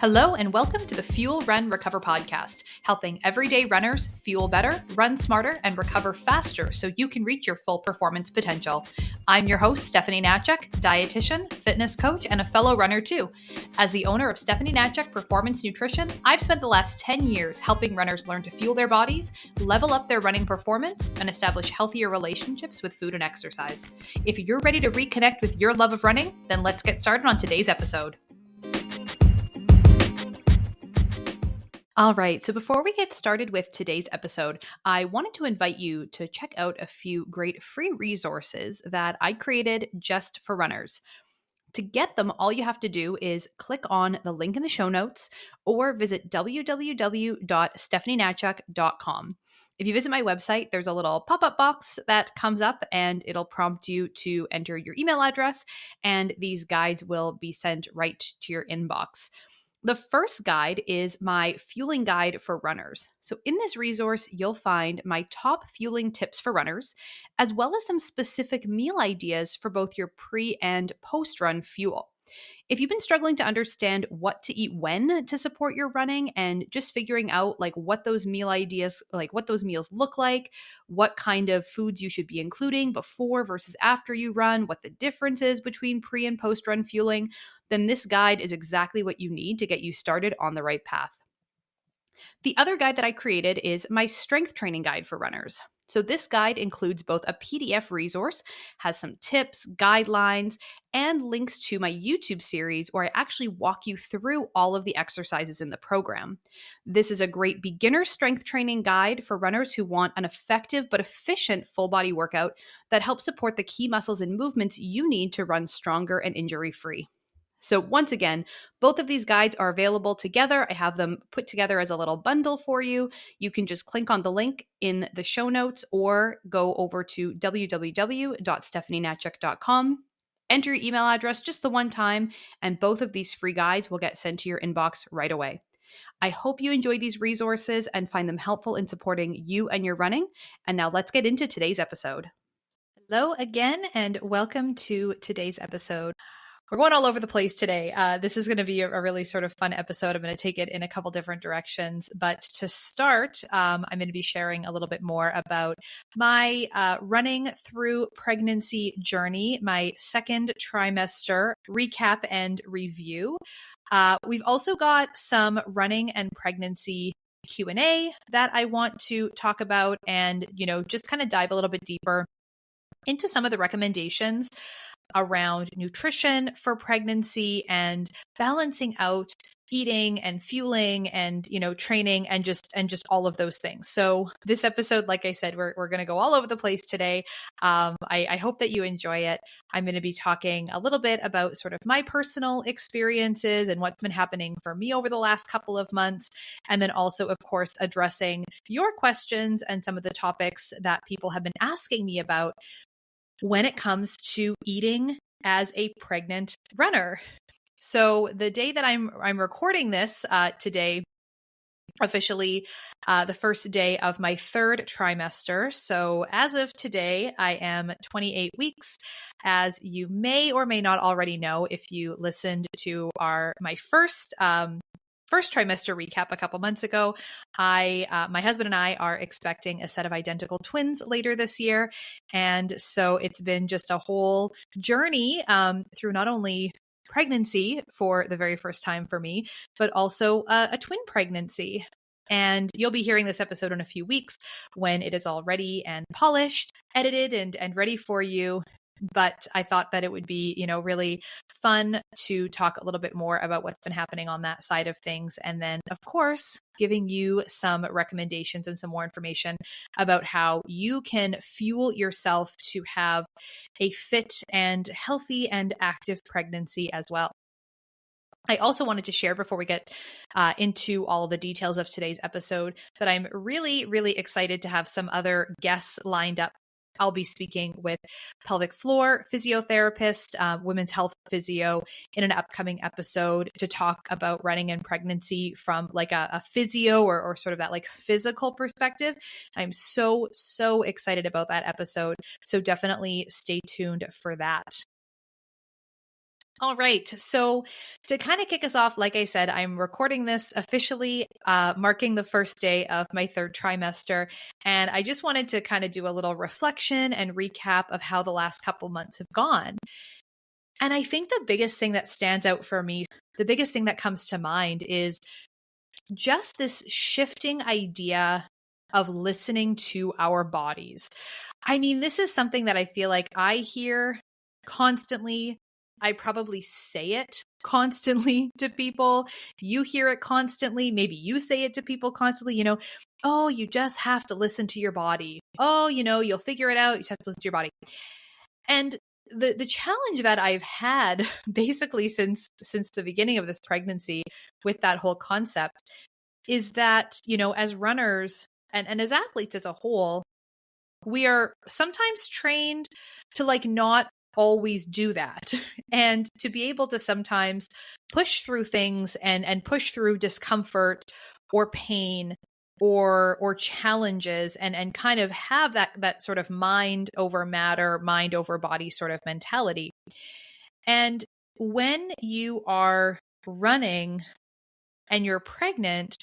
Hello and welcome to the Fuel, Run, Recover podcast, helping everyday runners fuel better, run smarter, and recover faster so you can reach your full performance potential. I'm your host, Stephanie Natchek, dietitian, fitness coach, and a fellow runner too. As the owner of Stephanie Natchek Performance Nutrition, I've spent the last 10 years helping runners learn to fuel their bodies, level up their running performance, and establish healthier relationships with food and exercise. If you're ready to reconnect with your love of running, then let's get started on today's episode. All right, so before we get started with today's episode, I wanted to invite you to check out a few great free resources that I created just for runners. To get them, all you have to do is click on the link in the show notes or visit www.stephanienatchek.com. If you visit my website, there's a little pop-up box that comes up and it'll prompt you to enter your email address, and these guides will be sent right to your inbox. The first guide is my fueling guide for runners. So in this resource, you'll find my top fueling tips for runners, as well as some specific meal ideas for both your pre and post-run fuel. If you've been struggling to understand what to eat when to support your running and just figuring out what those meal ideas, what those meals look like, what kind of foods you should be including before versus after you run, what the difference is between pre and post run fueling, then this guide is exactly what you need to get you started on the right path. The other guide that I created is my strength training guide for runners. So this guide includes both a PDF resource, has some tips, guidelines, and links to my YouTube series where I actually walk you through all of the exercises in the program. This is a great beginner strength training guide for runners who want an effective but efficient full body workout that helps support the key muscles and movements you need to run stronger and injury-free. So once again, both of these guides are available together. I have them put together as a little bundle for you. You can just click on the link in the show notes or go over to www.stephanienatchek.com. Enter your email address just the one time, and both of these free guides will get sent to your inbox right away. I hope you enjoy these resources and find them helpful in supporting you and your running. And now let's get into today's episode. Hello again, and welcome to today's episode. We're going all over the place today. This is going to be a really sort of fun episode. I'm going to take it in a couple different directions. But to start, I'm going to be sharing a little bit more about my running through pregnancy journey, my second trimester recap and review. We've also got some running and pregnancy Q&A that I want to talk about and, just kind of dive a little bit deeper into some of the recommendations around nutrition for pregnancy and balancing out eating and fueling and training and just all of those things. So this episode, like I said, we're going to go all over the place today. I hope that you enjoy it. I'm going to be talking a little bit about sort of my personal experiences and what's been happening for me over the last couple of months, and then also, of course, addressing your questions and some of the topics that people have been asking me about when it comes to eating as a pregnant runner. So the day that I'm recording this today, officially the first day of my third trimester. So as of today, I am 28 weeks. As you may or may not already know, if you listened to my first trimester recap a couple months ago, my husband and I are expecting a set of identical twins later this year. And so it's been just a whole journey through not only pregnancy for the very first time for me, but also a twin pregnancy. And you'll be hearing this episode in a few weeks when it is all ready and polished, edited, and ready for you. But I thought that it would be, really fun to talk a little bit more about what's been happening on that side of things. And then, of course, giving you some recommendations and some more information about how you can fuel yourself to have a fit and healthy and active pregnancy as well. I also wanted to share before we get into all the details of today's episode that I'm really, really excited to have some other guests lined up. I'll be speaking with pelvic floor physiotherapist, women's health physio in an upcoming episode to talk about running and pregnancy from a physio or sort of that physical perspective. I'm so excited about that episode. So definitely stay tuned for that. All right. So to kind of kick us off, like I said, I'm recording this officially, marking the first day of my third trimester. And I just wanted to kind of do a little reflection and recap of how the last couple months have gone. And I think the biggest thing that stands out for me, the biggest thing that comes to mind is just this shifting idea of listening to our bodies. I mean, this is something that I feel like I hear constantly. I probably say it constantly to people. You hear it constantly. Maybe you say it to people constantly, oh, you just have to listen to your body. Oh, you'll figure it out. You just have to listen to your body. And the challenge that I've had basically since the beginning of this pregnancy with that whole concept is that, as runners and as athletes as a whole, we are sometimes trained to not always do that and to be able to sometimes push through things and push through discomfort or pain or challenges and kind of have that sort of mind over matter, mind over body sort of mentality. And when you are running and you're pregnant,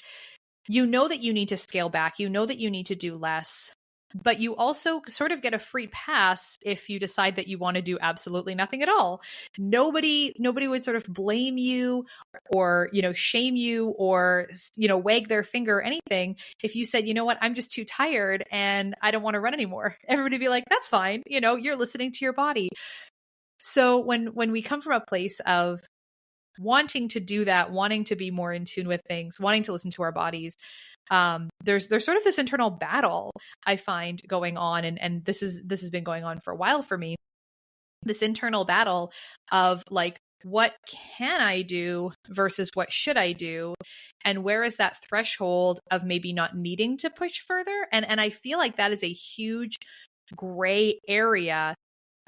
you know that you need to scale back, you know that you need to do less, but you also sort of get a free pass if you decide that you want to do absolutely nothing at all. Nobody would sort of blame you or, shame you or, wag their finger or anything if you said, you know what, I'm just too tired and I don't want to run anymore. Everybody would be like, that's fine. You're listening to your body. So when we come from a place of wanting to do that, wanting to be more in tune with things, wanting to listen to our bodies, there's sort of this internal battle I find going on, and this has been going on for a while for me. This internal battle of what can I do versus what should I do, and where is that threshold of maybe not needing to push further? And I feel like that is a huge gray area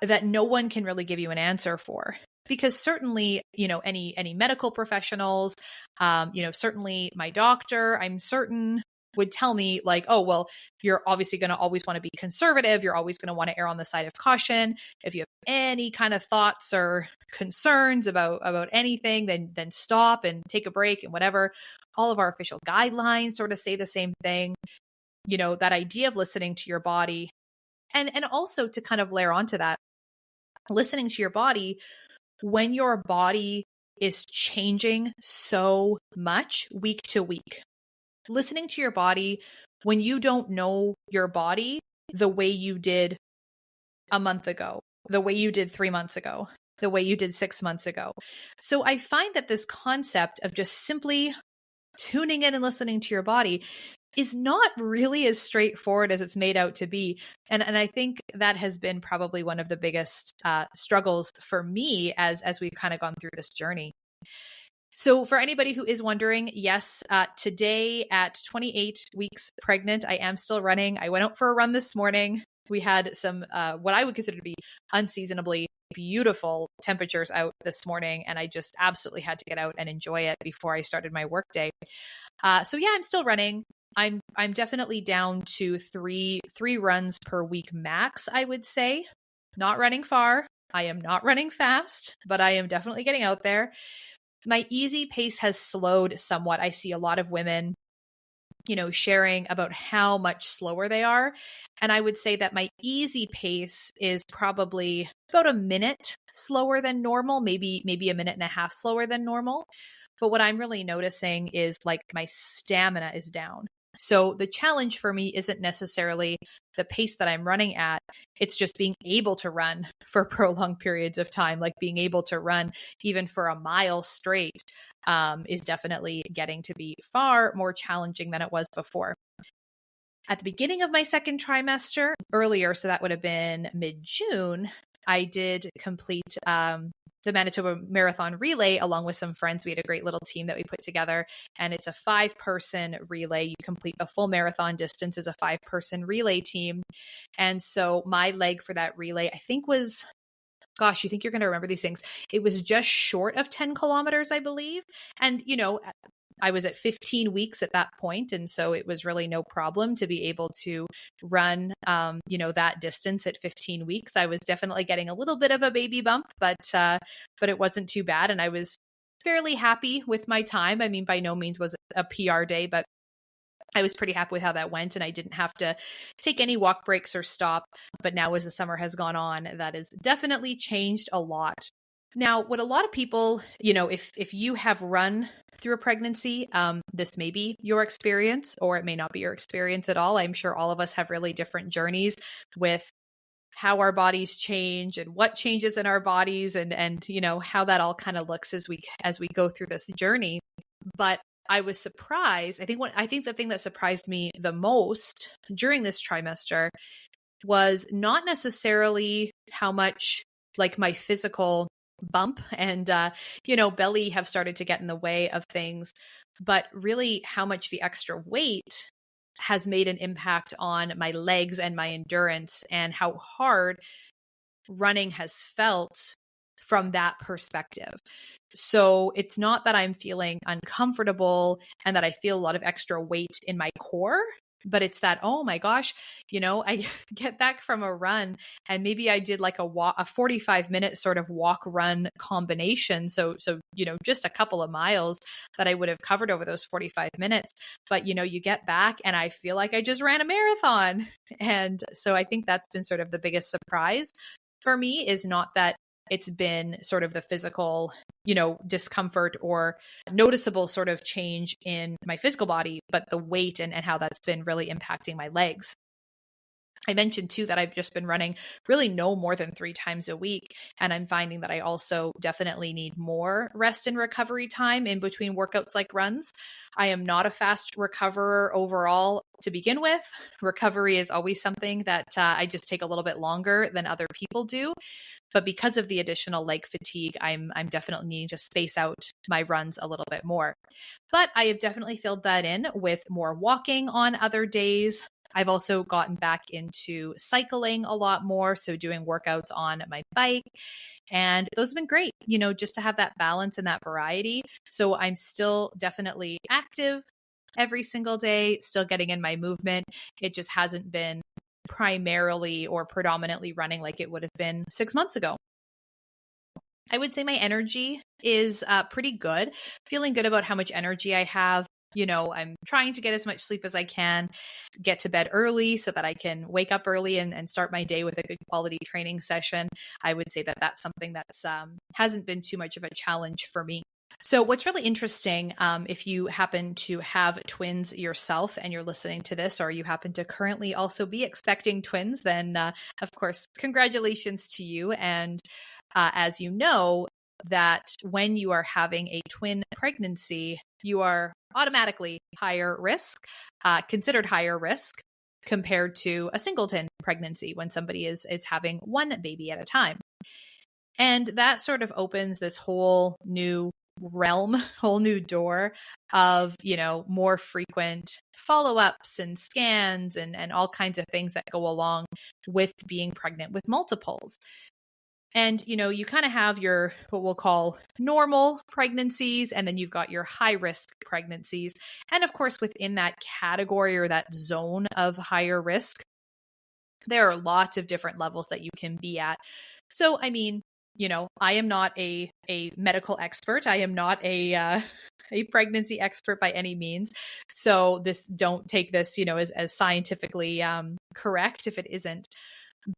that no one can really give you an answer for. Because certainly, any medical professionals, certainly my doctor, I'm certain would tell me oh, well, you're obviously going to always want to be conservative. You're always going to want to err on the side of caution. If you have any kind of thoughts or concerns about anything, then stop and take a break and whatever. All of our official guidelines sort of say the same thing, that idea of listening to your body. And also to kind of layer onto that, listening to your body when your body is changing so much week to week. Listening to your body when you don't know your body the way you did a month ago, the way you did 3 months ago, the way you did 6 months ago. So I find that this concept of just simply tuning in and listening to your body is not really as straightforward as it's made out to be. And I think that has been probably one of the biggest struggles for me as we've kind of gone through this journey. So for anybody who is wondering, yes, today at 28 weeks pregnant, I am still running. I went out for a run this morning. We had some, what I would consider to be unseasonably beautiful temperatures out this morning. And I just absolutely had to get out and enjoy it before I started my workday. So yeah, I'm still running. I'm definitely down to three runs per week max, I would say. Not running far. I am not running fast, but I am definitely getting out there. My easy pace has slowed somewhat. I see a lot of women, sharing about how much slower they are. And I would say that my easy pace is probably about a minute slower than normal, maybe a minute and a half slower than normal. But what I'm really noticing is my stamina is down. So the challenge for me isn't necessarily the pace that I'm running at. It's just being able to run for prolonged periods of time, being able to run even for a mile straight is definitely getting to be far more challenging than it was before. At the beginning of my second trimester, earlier, so that would have been mid-June, I did complete the Manitoba Marathon Relay along with some friends. We had a great little team that we put together, and it's a 5-person relay. You complete the full marathon distance as a 5-person relay team. And so my leg for that relay, I think was, gosh, you think you're going to remember these things. It was just short of 10 kilometers, I believe. And, I was at 15 weeks at that point, and so it was really no problem to be able to run, that distance at 15 weeks. I was definitely getting a little bit of a baby bump, but it wasn't too bad, and I was fairly happy with my time. I mean, by no means was it a PR day, but I was pretty happy with how that went, and I didn't have to take any walk breaks or stop. But now, as the summer has gone on, that has definitely changed a lot. Now, what a lot of people, if you have run through a pregnancy, this may be your experience, or it may not be your experience at all. I'm sure all of us have really different journeys with how our bodies change and what changes in our bodies, and how that all kind of looks as we go through this journey. But I was surprised. I think the thing that surprised me the most during this trimester was not necessarily how much like my physical bump and belly have started to get in the way of things, but really how much the extra weight has made an impact on my legs and my endurance, and how hard running has felt from that perspective. So it's not that I'm feeling uncomfortable and that I feel a lot of extra weight in my core, but it's that, oh my gosh, I get back from a run and maybe I did like a 45-minute sort of walk run combination. So, just a couple of miles that I would have covered over those 45 minutes. But, you get back and I feel like I just ran a marathon. And so I think that's been sort of the biggest surprise for me, is not that it's been sort of the physical, discomfort or noticeable sort of change in my physical body, but the weight and how that's been really impacting my legs. I mentioned too that I've just been running really no more than 3 times a week. And I'm finding that I also definitely need more rest and recovery time in between workouts like runs. I am not a fast recoverer overall to begin with. Recovery is always something that I just take a little bit longer than other people do. But because of the additional leg fatigue, I'm definitely needing to space out my runs a little bit more. But I have definitely filled that in with more walking on other days. I've also gotten back into cycling a lot more, so doing workouts on my bike. And those have been great, just to have that balance and that variety. So I'm still definitely active every single day, still getting in my movement. It just hasn't been primarily or predominantly running like it would have been 6 months ago. I would say my energy is pretty good, feeling good about how much energy I have. I'm trying to get as much sleep as I can, get to bed early so that I can wake up early and start my day with a good quality training session. I would say that that's something that's hasn't been too much of a challenge for me. So what's really interesting, if you happen to have twins yourself and you're listening to this, or you happen to currently also be expecting twins, then of course, congratulations to you. And as you know, that when you are having a twin pregnancy, you are automatically higher risk, considered higher risk compared to a singleton pregnancy when somebody is having one baby at a time. And that sort of opens this whole new realm, whole new door of, more frequent follow-ups and scans and all kinds of things that go along with being pregnant with multiples. And, you kind of have your, what we'll call normal pregnancies, and then you've got your high risk pregnancies. And of course, within that category or that zone of higher risk, there are lots of different levels that you can be at. So, I mean, I am not a medical expert. I am not a pregnancy expert by any means. So don't take this, as scientifically correct if it isn't.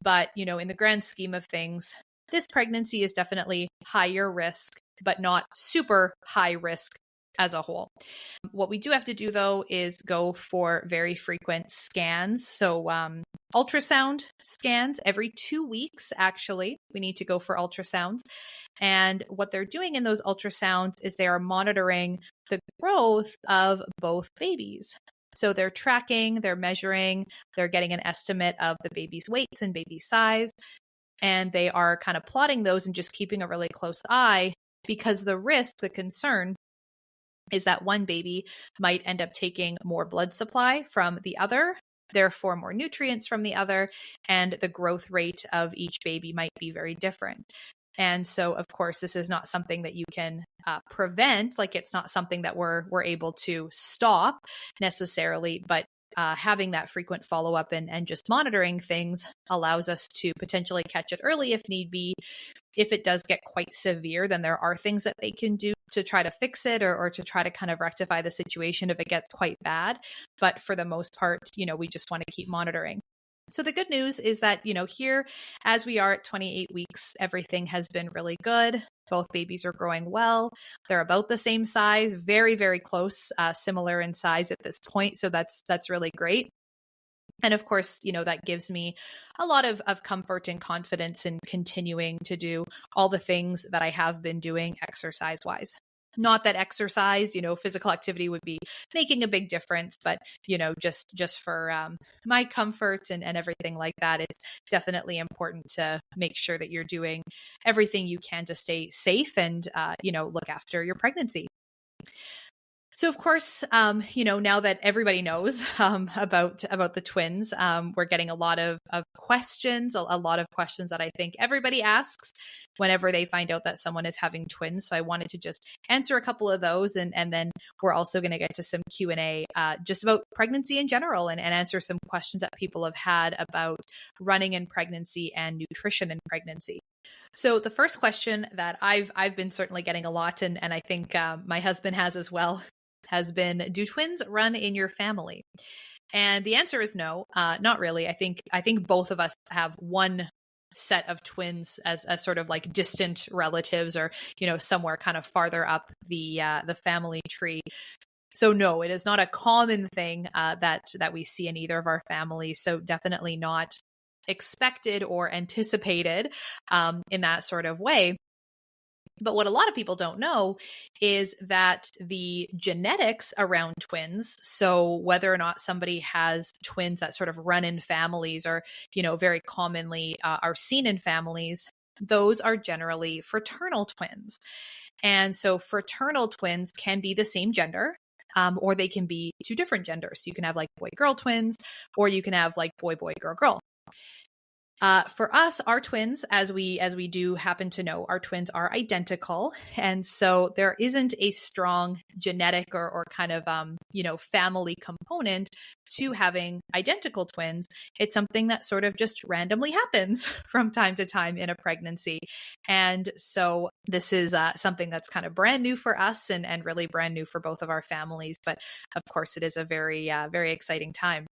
But, in the grand scheme of things, this pregnancy is definitely higher risk, but not super high risk as a whole. What we do have to do, though, is go for very frequent scans. So ultrasound scans every 2 weeks, actually, we need to go for ultrasounds. And what they're doing in those ultrasounds is they are monitoring the growth of both babies. So they're tracking, they're measuring, they're getting an estimate of the baby's weights and baby size. And they are kind of plotting those and just keeping a really close eye, because the concern is that one baby might end up taking more blood supply from the other, therefore more nutrients from the other, and the growth rate of each baby might be very different. And so, of course, this is not something that you can prevent. Like, it's not something that we're able to stop necessarily, but having that frequent follow-up and just monitoring things allows us to potentially catch it early if need be. If it does get quite severe, then there are things that they can do to try to fix it or to try to kind of rectify the situation if it gets quite bad. But for the most part, we just want to keep monitoring. So the good news is that, here, as we are at 28 weeks, everything has been really good. Both babies are growing well. They're about the same size, very, very close, similar in size at this point. So that's really great. And of course, that gives me a lot of comfort and confidence in continuing to do all the things that I have been doing exercise-wise. Not that exercise, physical activity would be making a big difference, but, just for my comfort and everything like that, it's definitely important to make sure that you're doing everything you can to stay safe and, look after your pregnancy. So of course, now that everybody knows about the twins, we're getting a lot of questions, a lot of questions that I think everybody asks whenever they find out that someone is having twins. So I wanted to just answer a couple of those, and then we're also going to get to some Q&A just about pregnancy in general, and answer some questions that people have had about running in pregnancy and nutrition in pregnancy. So the first question that I've been certainly getting a lot, and I think my husband has as well, has been, do twins run in your family? And the answer is no, not really. I think both of us have one set of twins as sort of like distant relatives, or somewhere kind of farther up the family tree. So no, it is not a common thing that we see in either of our families. So definitely not expected or anticipated in that sort of way. But what a lot of people don't know is that the genetics around twins, so whether or not somebody has twins that sort of run in families, or, very commonly are seen in families, those are generally fraternal twins. And so fraternal twins can be the same gender, or they can be two different genders. So you can have like boy-girl twins, or you can have like boy-boy, girl-girl. For us, our twins, as we do happen to know, our twins are identical. And so there isn't a strong genetic or kind of, family component to having identical twins. It's something that sort of just randomly happens from time to time in a pregnancy. And so this is something that's kind of brand new for us and really brand new for both of our families. But of course, it is a very, very exciting time.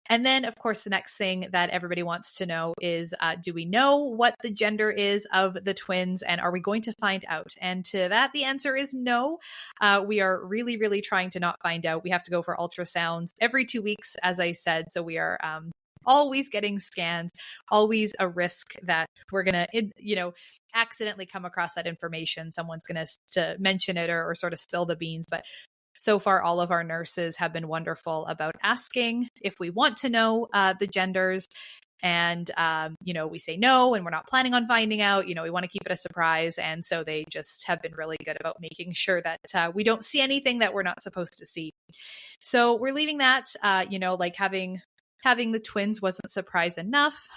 And then, of course, the next thing that everybody wants to know is, do we know what the gender is of the twins, and are we going to find out? And to that, the answer is no. We are really, really trying to not find out. We have to go for ultrasounds every 2 weeks, as I said. So we are always getting scans, always a risk that we're going to, accidentally come across that information. Someone's going to mention it or sort of spill the beans. But so far, all of our nurses have been wonderful about asking if we want to know the genders. And, we say no, and we're not planning on finding out. We want to keep it a surprise. And so they just have been really good about making sure that we don't see anything that we're not supposed to see. So we're leaving that, like having the twins wasn't surprise enough.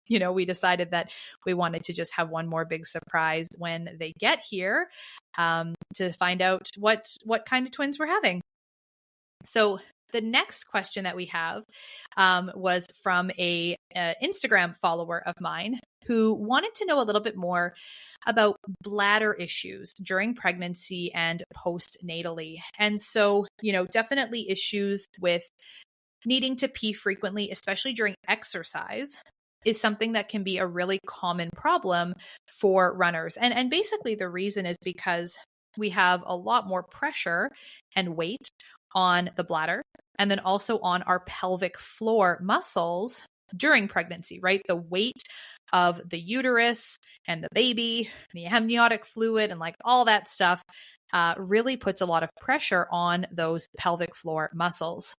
We decided that we wanted to just have one more big surprise when they get here, to find out what kind of twins we're having. So the next question that we have was from a Instagram follower of mine who wanted to know a little bit more about bladder issues during pregnancy and postnatally. And so, definitely issues with needing to pee frequently, especially during exercise, is something that can be a really common problem for runners. And basically the reason is because we have a lot more pressure and weight on the bladder, and then also on our pelvic floor muscles during pregnancy, right? The weight of the uterus and the baby, the amniotic fluid, and like all that stuff really puts a lot of pressure on those pelvic floor muscles.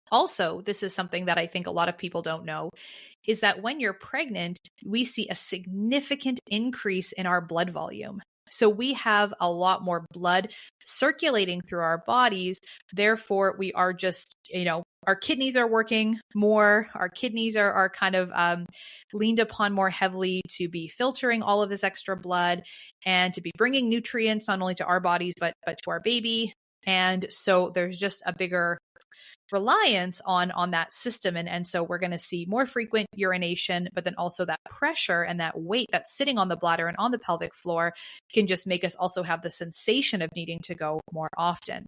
Also, this is something that I think a lot of people don't know, is that when you're pregnant, we see a significant increase in our blood volume. So we have a lot more blood circulating through our bodies. Therefore, we are just, our kidneys are working more. Our kidneys are kind of leaned upon more heavily to be filtering all of this extra blood and to be bringing nutrients not only to our bodies, but to our baby. And so there's just a bigger reliance on that system. And so we're going to see more frequent urination, but then also that pressure and that weight that's sitting on the bladder and on the pelvic floor can just make us also have the sensation of needing to go more often.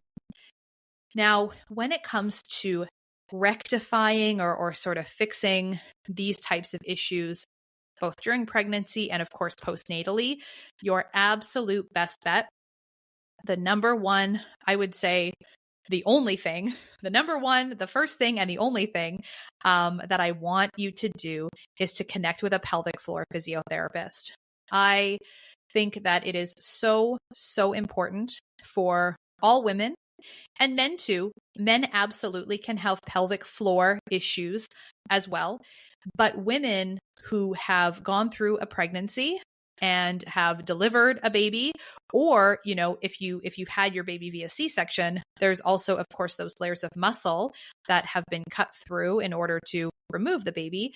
Now, when it comes to rectifying or sort of fixing these types of issues, both during pregnancy and of course postnatally, your absolute best bet, the number one, I would say, the only thing, the number one, the first thing, and the only thing that I want you to do is to connect with a pelvic floor physiotherapist. I think that it is so, so important for all women and men too. Men absolutely can have pelvic floor issues as well, but women who have gone through a pregnancy and have delivered a baby, or, you know, if you've had your baby via C-section, there's also, of course, those layers of muscle that have been cut through in order to remove the baby.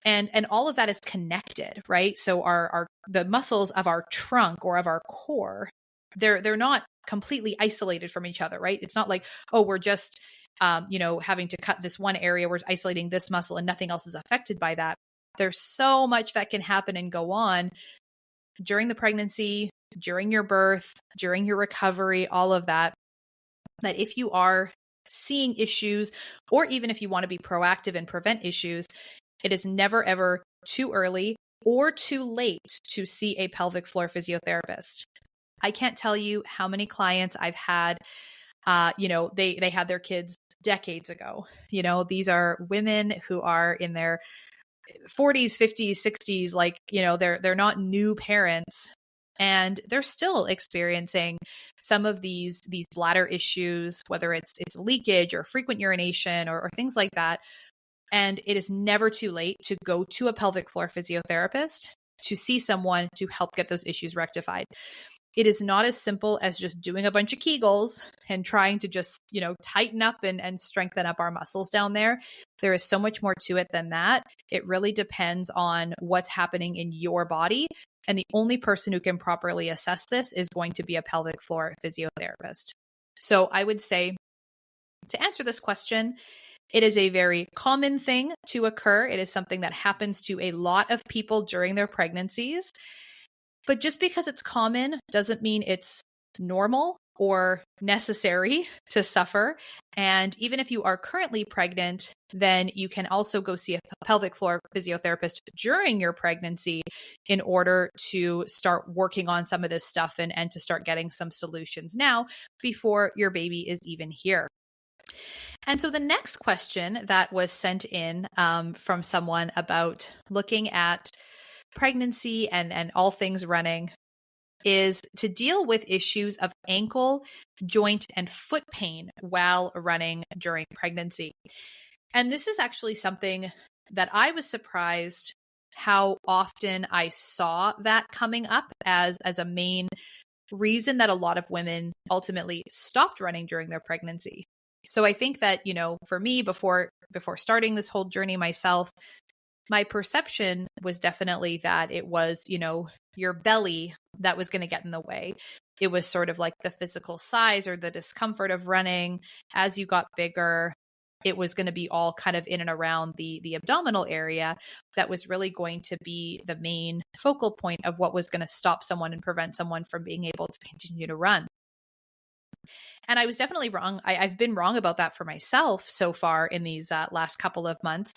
And all of that is connected, right? So the muscles of our trunk or of our core, they're not completely isolated from each other, right? It's not like, oh, we're just having to cut this one area, we're isolating this muscle and nothing else is affected by that. There's so much that can happen and go on during the pregnancy, during your birth, during your recovery, all of that, that if you are seeing issues, or even if you want to be proactive and prevent issues, it is never, ever too early or too late to see a pelvic floor physiotherapist. I can't tell you how many clients I've had, they had their kids decades ago. You know, these are women who are in their 40s, 50s, 60s, like, you know, they're not new parents, and they're still experiencing some of these bladder issues, whether it's leakage or frequent urination or things like that. And it is never too late to go to a pelvic floor physiotherapist to see someone to help get those issues rectified. It is not as simple as just doing a bunch of Kegels and trying to just, you know, tighten up and strengthen up our muscles down there. There is so much more to it than that. It really depends on what's happening in your body. And the only person who can properly assess this is going to be a pelvic floor physiotherapist. So I would say, to answer this question, it is a very common thing to occur. It is something that happens to a lot of people during their pregnancies. But just because it's common doesn't mean it's normal or necessary to suffer. And even if you are currently pregnant, then you can also go see a pelvic floor physiotherapist during your pregnancy in order to start working on some of this stuff and to start getting some solutions now before your baby is even here. And so the next question that was sent in from someone about looking at pregnancy and all things running is to deal with issues of ankle, joint, and foot pain while running during pregnancy. And this is actually something that I was surprised how often I saw that coming up as a main reason that a lot of women ultimately stopped running during their pregnancy. So I think that, you know, for me, before starting this whole journey myself, my perception was definitely that it was, you know, your belly that was going to get in the way. It was sort of like the physical size or the discomfort of running. As you got bigger, it was going to be all kind of in and around the abdominal area that was really going to be the main focal point of what was going to stop someone and prevent someone from being able to continue to run. And I was definitely wrong. I've been wrong about that for myself so far in these last couple of months.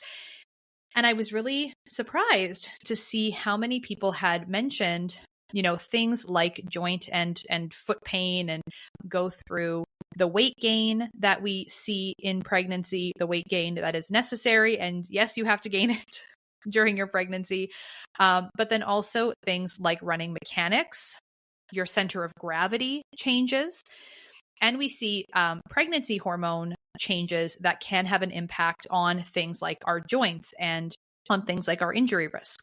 And I was really surprised to see how many people had mentioned, you know, things like joint and foot pain, and go through the weight gain that we see in pregnancy, the weight gain that is necessary. And yes, you have to gain it during your pregnancy. But then also things like running mechanics, your center of gravity changes. And we see pregnancy hormone changes that can have an impact on things like our joints and on things like our injury risk.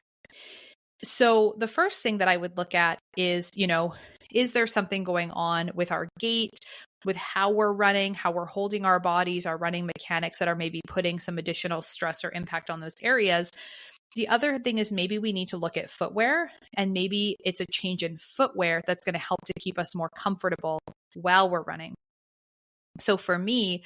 So the first thing that I would look at is, you know, is there something going on with our gait with how we're running, how we're holding our bodies, our running mechanics that are maybe putting some additional stress or impact on those areas. The other thing is maybe we need to look at footwear, and maybe it's a change in footwear that's going to help to keep us more comfortable while we're running. So for me,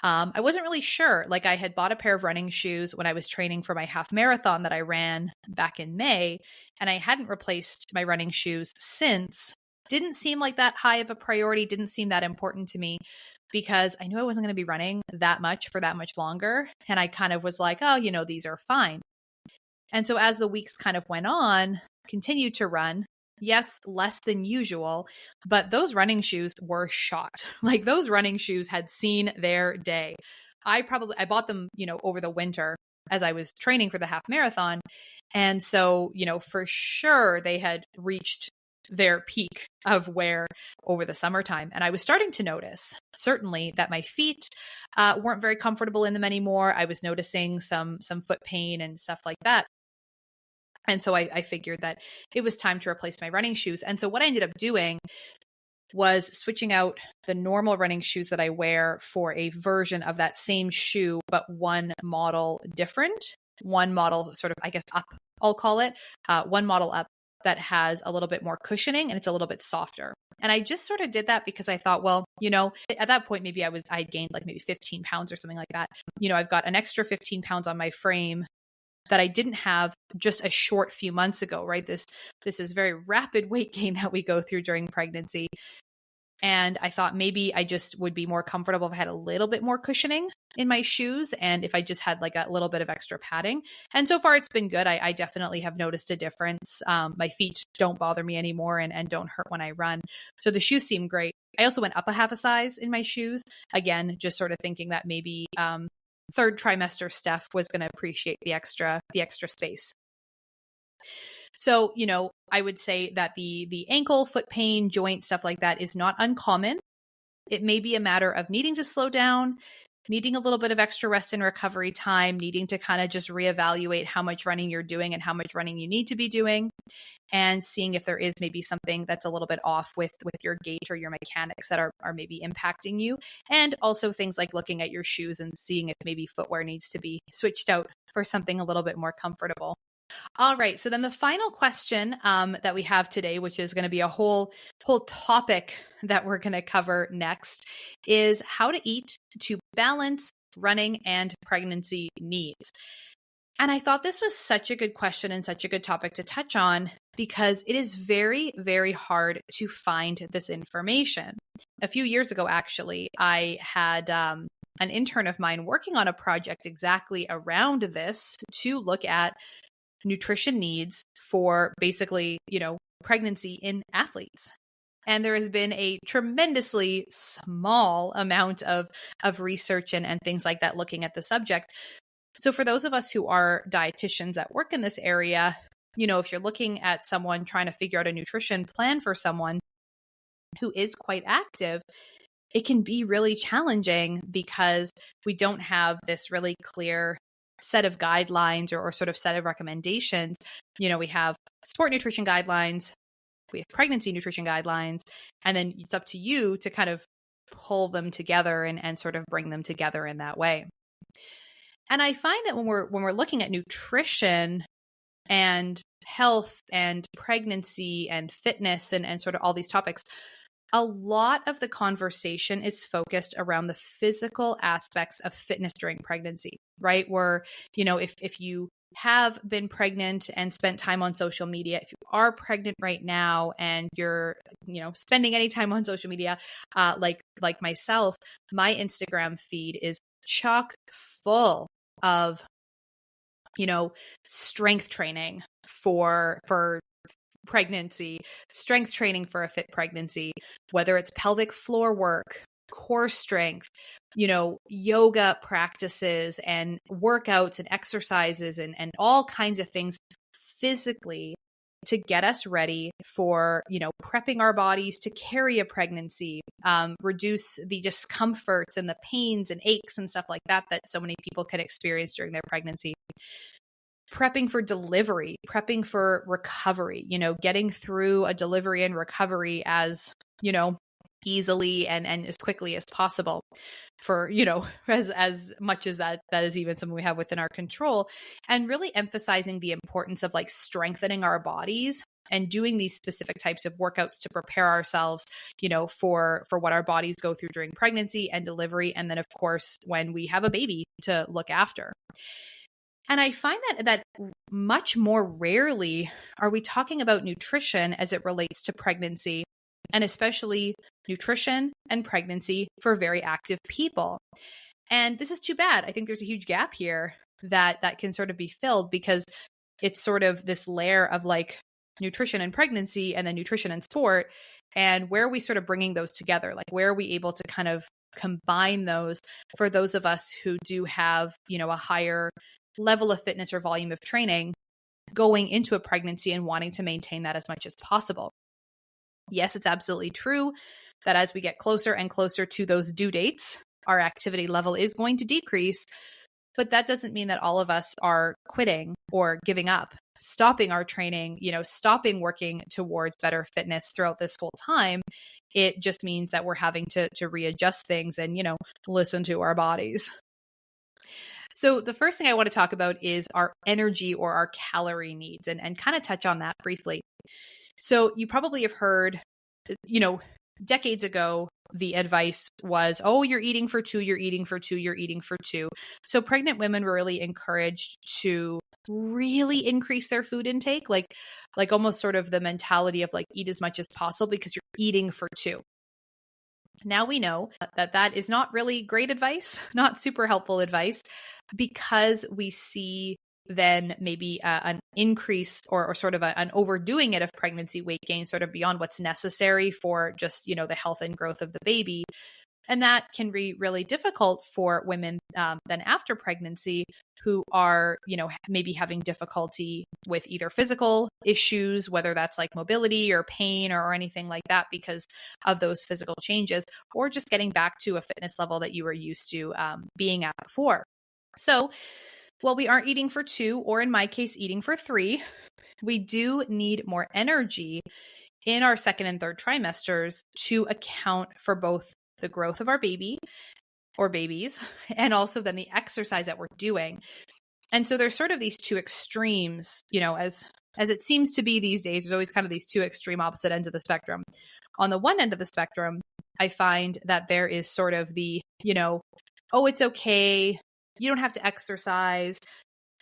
I wasn't really sure. Like, I had bought a pair of running shoes when I was training for my half marathon that I ran back in May, and I hadn't replaced my running shoes since. Didn't seem like that high of a priority, didn't seem that important to me, because I knew I wasn't going to be running that much for that much longer. And I kind of was like, oh, these are fine. And so as the weeks kind of went on, continued to run. Yes, less than usual, but those running shoes were shot. Like, those running shoes had seen their day. I bought them, over the winter as I was training for the half marathon. And so, for sure they had reached their peak of wear over the summertime. And I was starting to notice, certainly, that my feet weren't very comfortable in them anymore. I was noticing some foot pain and stuff like that. And so I figured that it was time to replace my running shoes. And so what I ended up doing was switching out the normal running shoes that I wear for a version of that same shoe, but one model different, one model sort of, I guess, up, I'll call it, one model up that has a little bit more cushioning and it's a little bit softer. And I just sort of did that because I thought, well, at that point, maybe I gained like maybe 15 pounds or something like that. I've got an extra 15 pounds on my frame that I didn't have just a short few months ago, right? This is very rapid weight gain that we go through during pregnancy. And I thought maybe I just would be more comfortable if I had a little bit more cushioning in my shoes and if I just had like a little bit of extra padding. And so far it's been good. I definitely have noticed a difference. My feet don't bother me anymore and don't hurt when I run. So the shoes seem great. I also went up a half a size in my shoes. Again, just sort of thinking that maybe third trimester Steph was going to appreciate the extra space. So, I would say that the ankle, foot pain, joint, stuff like that is not uncommon. It may be a matter of needing to slow down, needing a little bit of extra rest and recovery time, needing to kind of just reevaluate how much running you're doing and how much running you need to be doing, and seeing if there is maybe something that's a little bit off with your gait or your mechanics that are maybe impacting you. And also things like looking at your shoes and seeing if maybe footwear needs to be switched out for something a little bit more comfortable. All right. So then the final question that we have today, which is going to be a whole topic that we're going to cover next, is how to eat to balance running and pregnancy needs. And I thought this was such a good question and such a good topic to touch on because it is very, very hard to find this information. A few years ago, actually, I had an intern of mine working on a project exactly around this to look at nutrition needs for basically, pregnancy in athletes. And there has been a tremendously small amount of research and things like that looking at the subject. So for those of us who are dietitians that work in this area, if you're looking at someone trying to figure out a nutrition plan for someone who is quite active, it can be really challenging because we don't have this really clear set of guidelines or sort of set of recommendations. We have sport nutrition guidelines, we have pregnancy nutrition guidelines, and then it's up to you to kind of pull them together and sort of bring them together in that way. And I find that when we're looking at nutrition and health and pregnancy and fitness and sort of all these topics, a lot of the conversation is focused around the physical aspects of fitness during pregnancy, right? Where, if you have been pregnant and spent time on social media, if you are pregnant right now and you're, spending any time on social media, like myself, my Instagram feed is chock full of, strength training for pregnancy, strength training for a fit pregnancy, whether it's pelvic floor work, core strength, yoga practices and workouts and exercises and all kinds of things physically to get us ready for, prepping our bodies to carry a pregnancy, reduce the discomforts and the pains and aches and stuff like that so many people can experience during their pregnancy. Prepping for delivery, prepping for recovery, getting through a delivery and recovery as, easily and as quickly as possible for, as much as that is even something we have within our control, and really emphasizing the importance of like strengthening our bodies and doing these specific types of workouts to prepare ourselves, for what our bodies go through during pregnancy and delivery. And then of course, when we have a baby to look after. And I find that much more rarely are we talking about nutrition as it relates to pregnancy, and especially nutrition and pregnancy for very active people. And this is too bad. I think there's a huge gap here that can sort of be filled, because it's sort of this layer of like nutrition and pregnancy and then nutrition and sport. And where are we sort of bringing those together? Like, where are we able to kind of combine those for those of us who do have, a higher level of fitness or volume of training going into a pregnancy and wanting to maintain that as much as possible? Yes, it's absolutely true that as we get closer and closer to those due dates, our activity level is going to decrease. But that doesn't mean that all of us are quitting or giving up, stopping our training, stopping working towards better fitness throughout this whole time. It just means that we're having to readjust things and, listen to our bodies. So the first thing I want to talk about is our energy or our calorie needs, and kind of touch on that briefly. So you probably have heard, decades ago, the advice was, oh, you're eating for two, you're eating for two, you're eating for two. So pregnant women were really encouraged to really increase their food intake, like almost sort of the mentality of like, eat as much as possible because you're eating for two. Now we know that is not really great advice, not super helpful advice, because we see then maybe an increase or sort of an overdoing it of pregnancy weight gain, sort of beyond what's necessary for just, the health and growth of the baby. And that can be really difficult for women then after pregnancy, who are, maybe having difficulty with either physical issues, whether that's like mobility or pain or anything like that because of those physical changes, or just getting back to a fitness level that you were used to being at before. So while we aren't eating for two, or in my case, eating for three, we do need more energy in our second and third trimesters to account for both the growth of our baby or babies, and also then the exercise that we're doing. And so there's sort of these two extremes, as it seems to be these days, there's always kind of these two extreme opposite ends of the spectrum. On the one end of the spectrum, I find that there is sort of the, oh, it's okay, you don't have to exercise,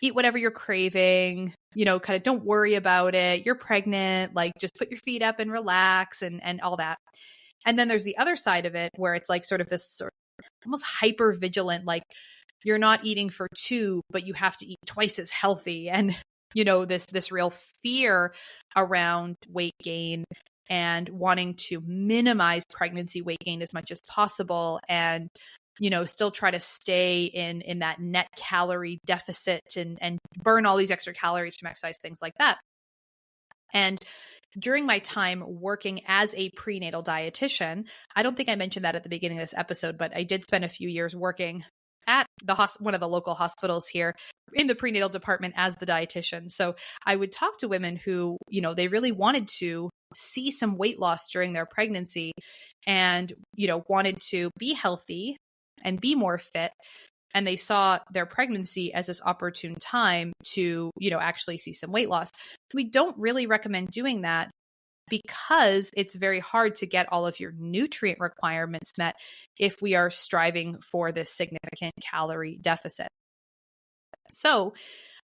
eat whatever you're craving, kind of don't worry about it, you're pregnant, like just put your feet up and relax and all that. And then there's the other side of it where it's like sort of this sort of almost hyper vigilant, like you're not eating for two, but you have to eat twice as healthy. And, this real fear around weight gain and wanting to minimize pregnancy weight gain as much as possible, and still try to stay in that net calorie deficit and burn all these extra calories from exercise, things like that. And during my time working as a prenatal dietitian, I don't think I mentioned that at the beginning of this episode, but I did spend a few years working at one of the local hospitals here in the prenatal department as the dietitian. So I would talk to women who, they really wanted to see some weight loss during their pregnancy and, wanted to be healthy and be more fit. And they saw their pregnancy as this opportune time to, actually see some weight loss. We don't really recommend doing that because it's very hard to get all of your nutrient requirements met if we are striving for this significant calorie deficit. So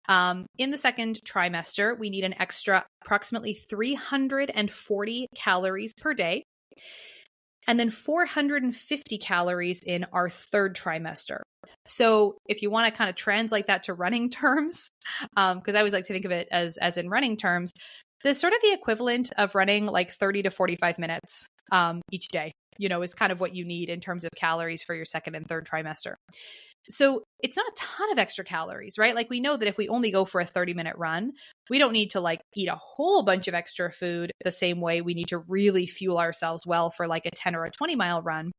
in the second trimester, we need an extra approximately 340 calories per day, and then 450 calories in our third trimester. So if you want to kind of translate that to running terms, because I always like to think of it as in running terms, there's sort of the equivalent of running like 30 to 45 minutes each day, is kind of what you need in terms of calories for your second and third trimester. So it's not a ton of extra calories, right? Like we know that if we only go for a 30-minute run, we don't need to like eat a whole bunch of extra food the same way we need to really fuel ourselves well for like a 10 or a 20-mile run.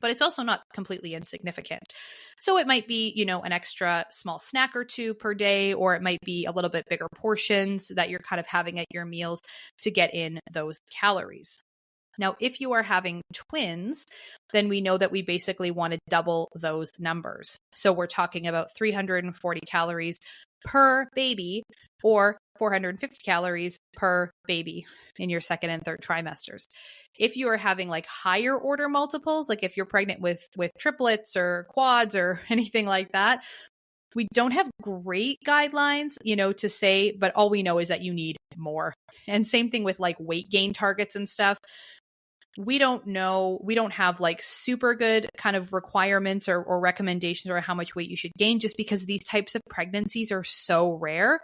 But it's also not completely insignificant. So it might be, an extra small snack or two per day, or it might be a little bit bigger portions that you're kind of having at your meals to get in those calories. Now, if you are having twins, then we know that we basically want to double those numbers. So we're talking about 340 calories per baby or 450 calories per baby in your second and third trimesters. If you are having like higher order multiples, like if you're pregnant with triplets or quads or anything like that, we don't have great guidelines, to say, but all we know is that you need more. And same thing with like weight gain targets and stuff. We don't know, we don't have like super good kind of requirements or recommendations or how much weight you should gain, just because these types of pregnancies are so rare.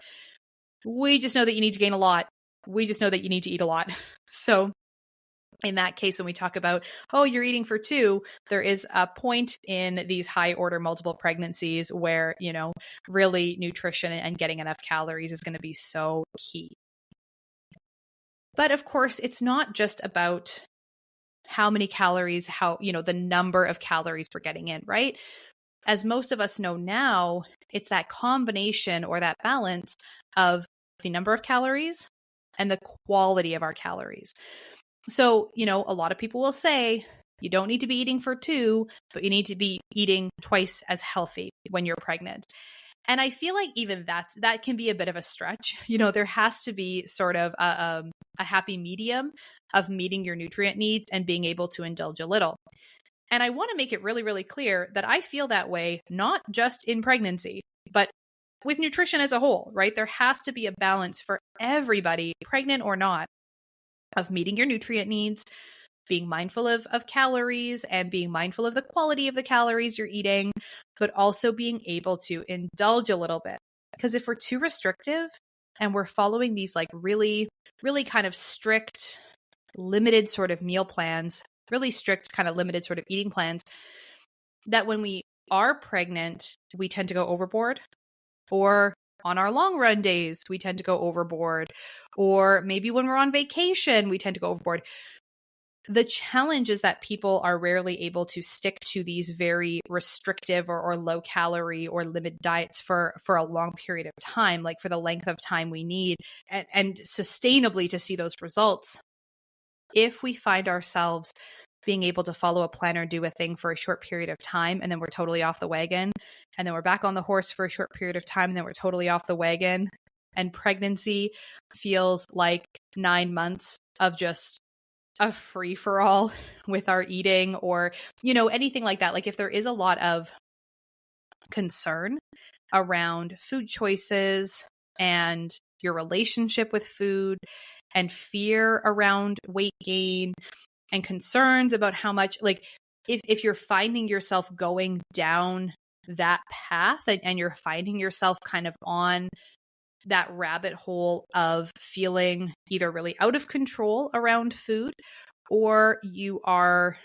We just know that you need to gain a lot. We just know that you need to eat a lot. So in that case, when we talk about, oh, you're eating for two, there is a point in these high order multiple pregnancies where, really nutrition and getting enough calories is going to be so key. But of course, it's not just about how many calories, the number of calories we're getting in, right? As most of us know now, it's that combination or that balance of the number of calories and the quality of our calories. So, a lot of people will say you don't need to be eating for two, but you need to be eating twice as healthy when you're pregnant. And I feel like even that can be a bit of a stretch. There has to be sort of a happy medium of meeting your nutrient needs and being able to indulge a little. And I want to make it really, really clear that I feel that way, not just in pregnancy, but with nutrition as a whole, right? There has to be a balance for everybody, pregnant or not, of meeting your nutrient needs, being mindful of calories and being mindful of the quality of the calories you're eating, but also being able to indulge a little bit. Because if we're too restrictive and we're following these like really, really kind of strict, limited sort of meal plans, really strict kind of limited sort of eating plans, that when we are pregnant, we tend to go overboard, or on our long run days, we tend to go overboard, or maybe when we're on vacation, we tend to go overboard. The challenge is that people are rarely able to stick to these very restrictive or low calorie or limited diets for a long period of time, like for the length of time we need and sustainably to see those results. If we find ourselves being able to follow a plan or do a thing for a short period of time, and then we're totally off the wagon, and then we're back on the horse for a short period of time, and then we're totally off the wagon, and pregnancy feels like 9 months of just a free-for-all with our eating or, anything like that. Like if there is a lot of concern around food choices and your relationship with food and fear around weight gain and concerns about how much, like if you're finding yourself going down that path and you're finding yourself kind of on that rabbit hole of feeling either really out of control around food, or you are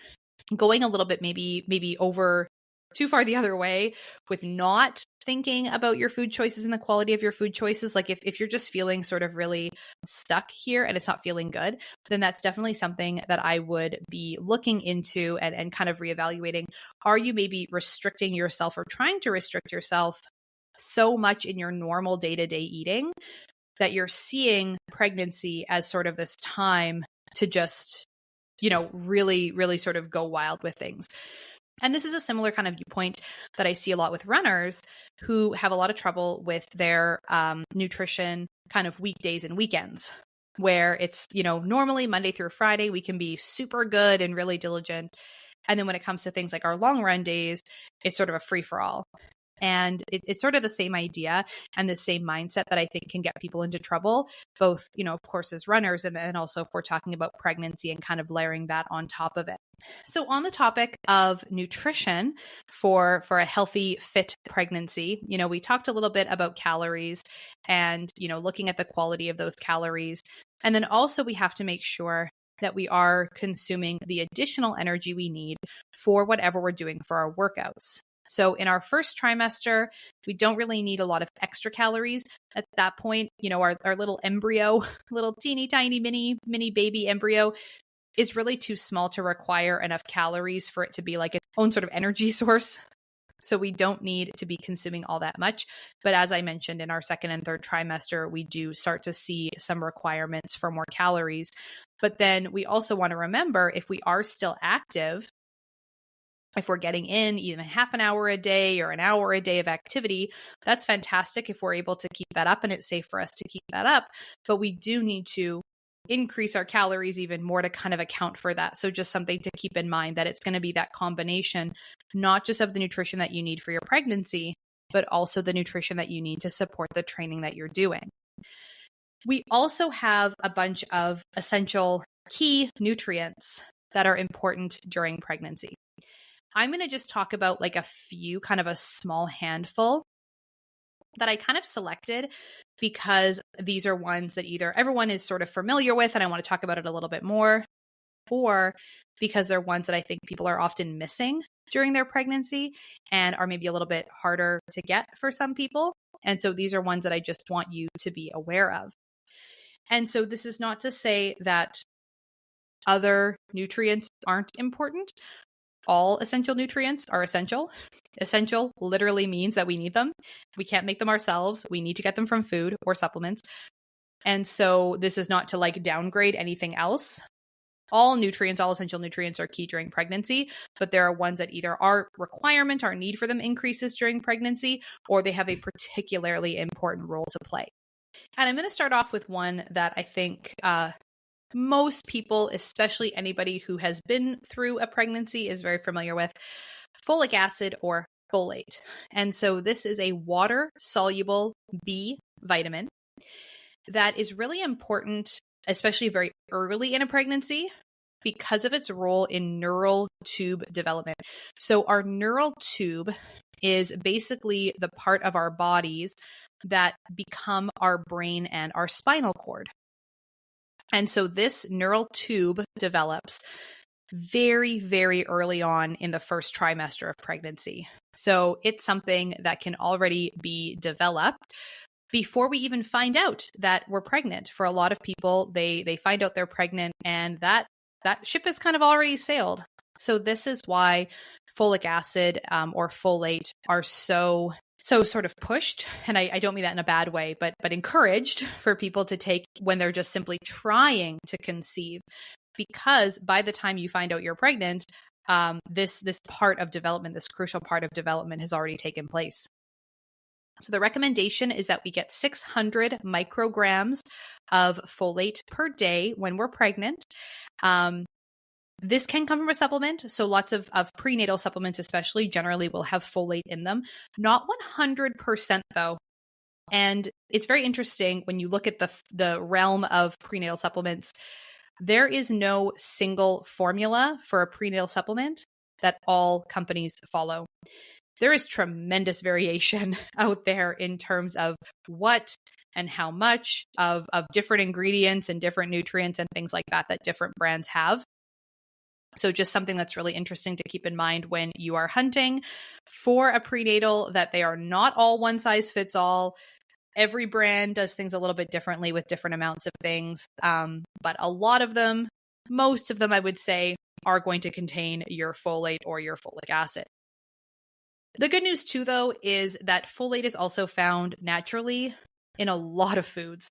going a little bit maybe over too far the other way with not thinking about your food choices and the quality of your food choices. Like if you're just feeling sort of really stuck here and it's not feeling good, then that's definitely something that I would be looking into and kind of reevaluating. Are you maybe restricting yourself or trying to restrict yourself so much in your normal day-to-day eating that you're seeing pregnancy as sort of this time to just, really, really sort of go wild with things? And this is a similar kind of viewpoint that I see a lot with runners who have a lot of trouble with their nutrition kind of weekdays and weekends, where it's, normally Monday through Friday, we can be super good and really diligent. And then when it comes to things like our long run days, it's sort of a free for all. And it's sort of the same idea and the same mindset that I think can get people into trouble, both, of course, as runners and then also if we're talking about pregnancy and kind of layering that on top of it. So on the topic of nutrition for a healthy, fit pregnancy, we talked a little bit about calories and, looking at the quality of those calories. And then also we have to make sure that we are consuming the additional energy we need for whatever we're doing for our workouts. So in our first trimester, we don't really need a lot of extra calories. At that point, our little embryo, little teeny tiny mini baby embryo is really too small to require enough calories for it to be like its own sort of energy source. So we don't need to be consuming all that much. But as I mentioned, in our second and third trimester, we do start to see some requirements for more calories. But then we also want to remember, if we are still active, if we're getting in even half an hour a day or an hour a day of activity, that's fantastic if we're able to keep that up and it's safe for us to keep that up. But we do need to increase our calories even more to kind of account for that. So just something to keep in mind, that it's going to be that combination, not just of the nutrition that you need for your pregnancy, but also the nutrition that you need to support the training that you're doing. We also have a bunch of essential key nutrients that are important during pregnancy. I'm going to just talk about like a few, kind of a small handful that I kind of selected because these are ones that either everyone is sort of familiar with and I want to talk about it a little bit more, or because they're ones that I think people are often missing during their pregnancy and are maybe a little bit harder to get for some people. And so these are ones that I just want you to be aware of. And so this is not to say that other nutrients aren't important. All essential nutrients are essential. Essential literally means that we need them. We can't make them ourselves. We need to get them from food or supplements. And so this is not to like downgrade anything else. All nutrients, all essential nutrients are key during pregnancy, but there are ones that either our requirement, our need for them increases during pregnancy, or they have a particularly important role to play. And I'm going to start off with one that I think most people, especially anybody who has been through a pregnancy, is very familiar with: folic acid or folate. And so this is a water-soluble B vitamin that is really important, especially very early in a pregnancy, because of its role in neural tube development. So our neural tube is basically the part of our bodies that become our brain and our spinal cord. And so this neural tube develops very, very early on in the first trimester of pregnancy. So it's something that can already be developed before we even find out that we're pregnant. For a lot of people, they find out they're pregnant and that ship has kind of already sailed. So this is why folic acid or folate are so sort of pushed, and I don't mean that in a bad way, but encouraged for people to take when they're just simply trying to conceive, because by the time you find out you're pregnant, this part of development, this crucial part of development, has already taken place. So the recommendation is that we get 600 micrograms of folate per day when we're pregnant. This can come from a supplement. So lots of prenatal supplements especially generally will have folate in them. Not 100% though. And it's very interesting when you look at the realm of prenatal supplements, there is no single formula for a prenatal supplement that all companies follow. There is tremendous variation out there in terms of what and how much of different ingredients and different nutrients and things like that different brands have. So just something that's really interesting to keep in mind when you are hunting for a prenatal, that they are not all one size fits all. Every brand does things a little bit differently with different amounts of things. But a lot of them, most of them, I would say, are going to contain your folate or your folic acid. The good news too, though, is that folate is also found naturally in a lot of foods.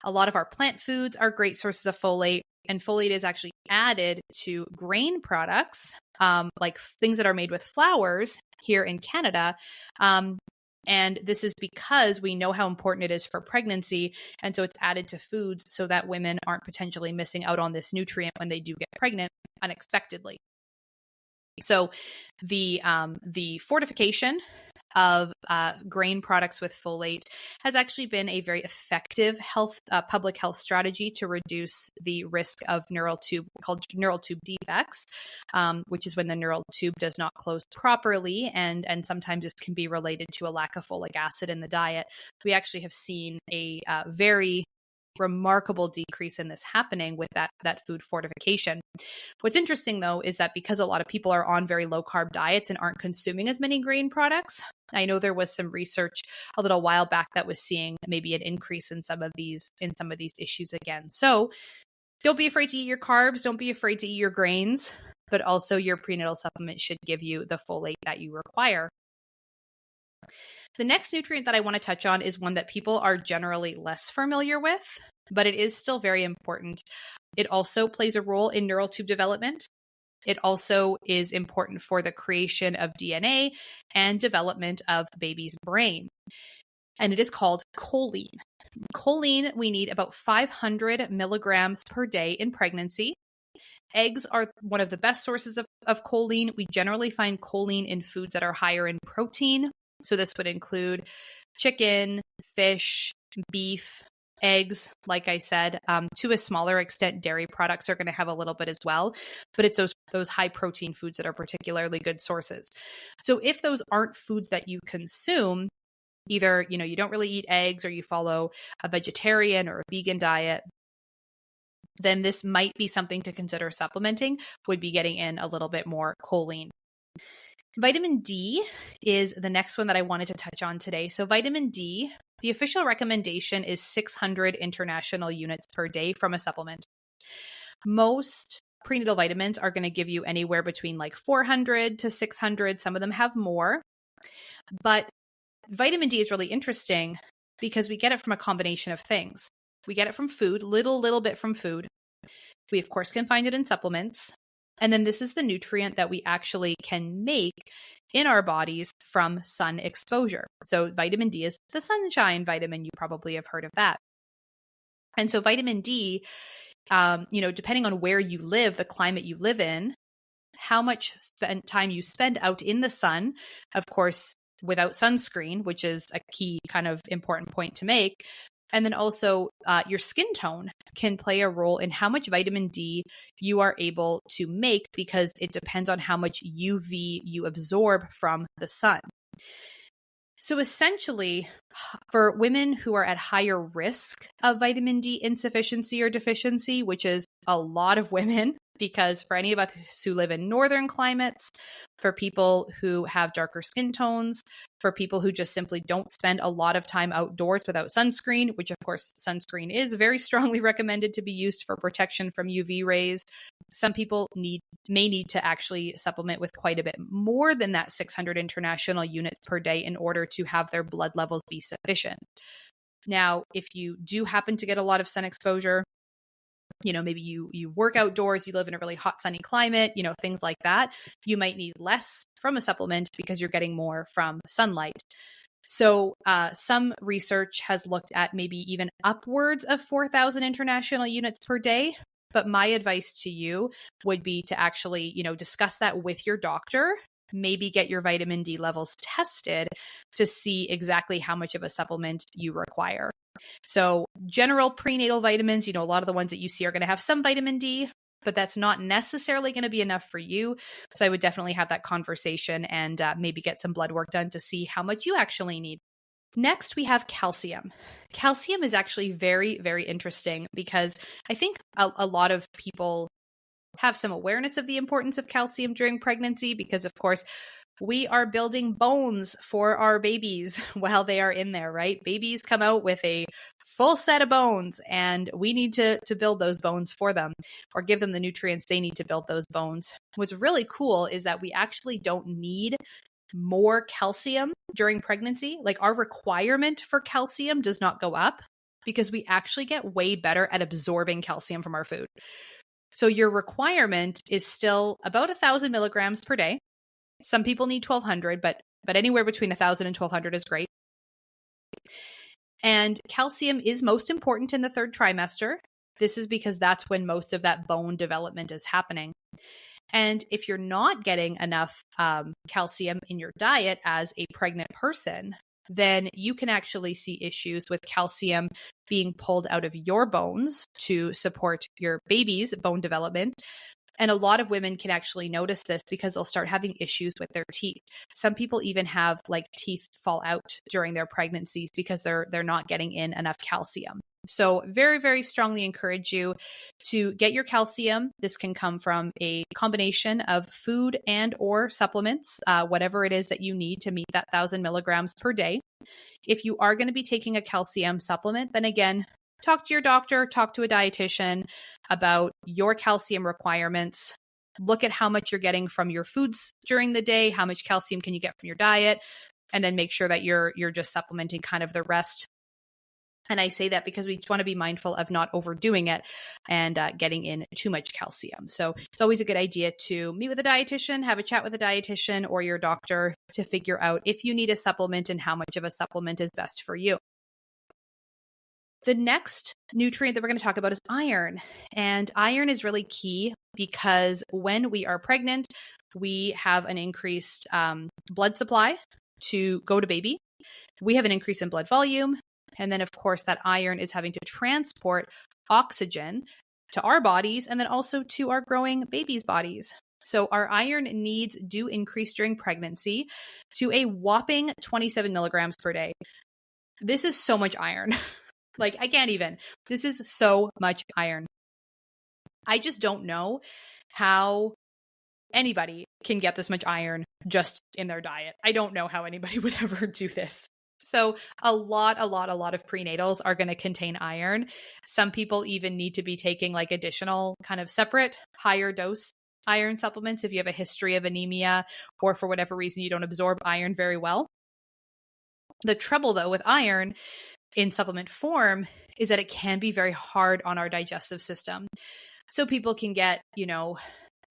A lot of our plant foods are great sources of folate. And folate is actually added to grain products, like things that are made with flours here in Canada. And this is because we know how important it is for pregnancy. And so it's added to foods so that women aren't potentially missing out on this nutrient when they do get pregnant unexpectedly. So the fortification of grain products with folate has actually been a very effective public health strategy to reduce the risk of neural tube defects, which is when the neural tube does not close properly, and sometimes this can be related to a lack of folic acid in the diet. We actually have seen a very remarkable decrease in this happening with that food fortification. What's interesting though is that because a lot of people are on very low carb diets and aren't consuming as many grain products, I know there was some research a little while back that was seeing maybe an increase in some of these issues again. So don't be afraid to eat your carbs, don't be afraid to eat your grains, but also your prenatal supplement should give you the folate that you require. The next nutrient that I want to touch on is one that people are generally less familiar with, but it is still very important. It also plays a role in neural tube development. It also is important for the creation of DNA and development of the baby's brain. And it is called choline. Choline, we need about 500 milligrams per day in pregnancy. Eggs are one of the best sources of choline. We generally find choline in foods that are higher in protein. So this would include chicken, fish, beef, eggs. Like I said, to a smaller extent, dairy products are going to have a little bit as well, but it's those high protein foods that are particularly good sources. So if those aren't foods that you consume, either, you don't really eat eggs or you follow a vegetarian or a vegan diet, then this might be something to consider supplementing, would be getting in a little bit more choline. Vitamin D is the next one that I wanted to touch on today. So vitamin D, the official recommendation is 600 international units per day from a supplement. Most prenatal vitamins are going to give you anywhere between like 400 to 600. Some of them have more. But vitamin D is really interesting because we get it from a combination of things. We get it from food, little bit from food. We, of course, can find it in supplements. And then this is the nutrient that we actually can make in our bodies from sun exposure. So vitamin D is the sunshine vitamin. You probably have heard of that. And so vitamin D, depending on where you live, the climate you live in, how much time you spend out in the sun, of course, without sunscreen, which is a key kind of important point to make. And then also your skin tone can play a role in how much vitamin D you are able to make, because it depends on how much UV you absorb from the sun. So essentially, for women who are at higher risk of vitamin D insufficiency or deficiency, which is a lot of women, because for any of us who live in northern climates, for people who have darker skin tones, for people who just simply don't spend a lot of time outdoors without sunscreen, which of course sunscreen is very strongly recommended to be used for protection from UV rays. Some people may need to actually supplement with quite a bit more than that 600 international units per day in order to have their blood levels be sufficient. Now, if you do happen to get a lot of sun exposure, maybe you work outdoors, you live in a really hot, sunny climate, things like that, you might need less from a supplement because you're getting more from sunlight. So some research has looked at maybe even upwards of 4,000 international units per day. But my advice to you would be to actually, discuss that with your doctor, maybe get your vitamin D levels tested to see exactly how much of a supplement you require. So general prenatal vitamins, a lot of the ones that you see are going to have some vitamin D, but that's not necessarily going to be enough for you. So I would definitely have that conversation and maybe get some blood work done to see how much you actually need. Next, we have calcium. Calcium is actually very, very interesting because I think a lot of people have some awareness of the importance of calcium during pregnancy because, of course, we are building bones for our babies while they are in there, right? Babies come out with a full set of bones and we need to build those bones for them or give them the nutrients they need to build those bones. What's really cool is that we actually don't need more calcium during pregnancy. Like our requirement for calcium does not go up because we actually get way better at absorbing calcium from our food. So your requirement is still about 1,000 milligrams per day. Some people need 1,200, but anywhere between 1,000 and 1,200 is great. And calcium is most important in the third trimester. This is because that's when most of that bone development is happening. And if you're not getting enough calcium in your diet as a pregnant person, then you can actually see issues with calcium being pulled out of your bones to support your baby's bone development. And a lot of women can actually notice this because they'll start having issues with their teeth. Some people even have like teeth fall out during their pregnancies because they're not getting in enough calcium. So very, very strongly encourage you to get your calcium. This can come from a combination of food and or supplements, whatever it is that you need to meet that 1,000 milligrams per day. If you are going to be taking a calcium supplement, then again, talk to your doctor, talk to a dietitian about your calcium requirements. Look at how much you're getting from your foods during the day, how much calcium can you get from your diet. and then make sure that you're just supplementing kind of the rest. And I say that because we just want to be mindful of not overdoing it and getting in too much calcium. So it's always a good idea to meet with a dietitian, have a chat with a dietitian or your doctor to figure out if you need a supplement and how much of a supplement is best for you. The next nutrient that we're going to talk about is iron. And iron is really key because when we are pregnant, we have an increased blood supply to go to baby. We have an increase in blood volume. And then, of course, that iron is having to transport oxygen to our bodies and then also to our growing babies' bodies. So our iron needs do increase during pregnancy to a whopping 27 milligrams per day. This is so much iron. Like, I can't even. This is so much iron. I just don't know how anybody can get this much iron just in their diet. I don't know how anybody would ever do this. So a lot of prenatals are going to contain iron. Some people even need to be taking like additional kind of separate higher dose iron supplements if you have a history of anemia or for whatever reason you don't absorb iron very well. The trouble though with iron in supplement form is that it can be very hard on our digestive system. So people can get,